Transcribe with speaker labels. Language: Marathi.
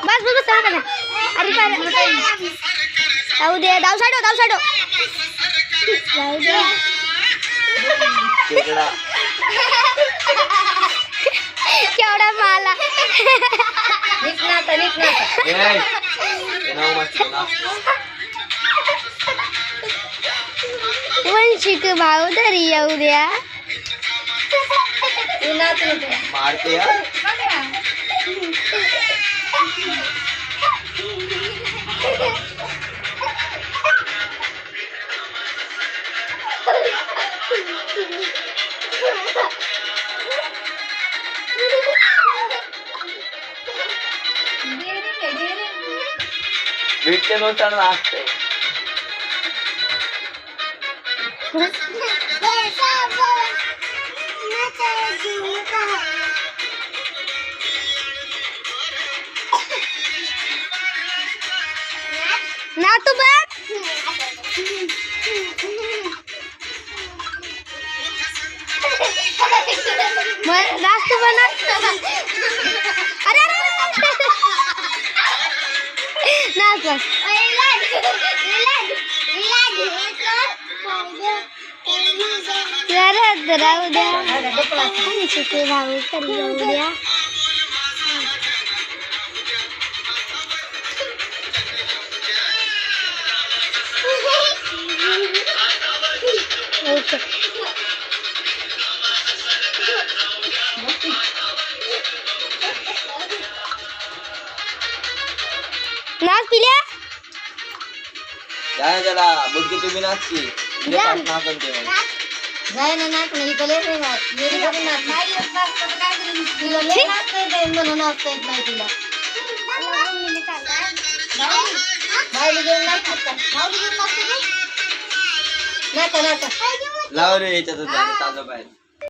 Speaker 1: बस बस बस चला अरे जाऊ दे दाव साडो जाऊ दे केवढा माला वंशिक भाव धरी येऊ द्या
Speaker 2: मारते यार बीटचे नोटार नाचते
Speaker 1: ना तू बघ रास्त बना अरे नाच जरा राहू द्या वंशिके भाव धरी येऊ द्या ओके नाच पिल्या
Speaker 2: जाय जरा बुद्धि तुम्ही नाचती इथे पास नाचन ते
Speaker 3: जाय ना नाच नाही कले रे नाच मेरी बघून नाच नाही येत नाच तर काय करेन तुला लय नाचता येत नाही म्हणून नाचता येत नाही तुला बाई घेऊन नाच नाच नाच
Speaker 2: लाव रे याच्यात ताजं बाहेर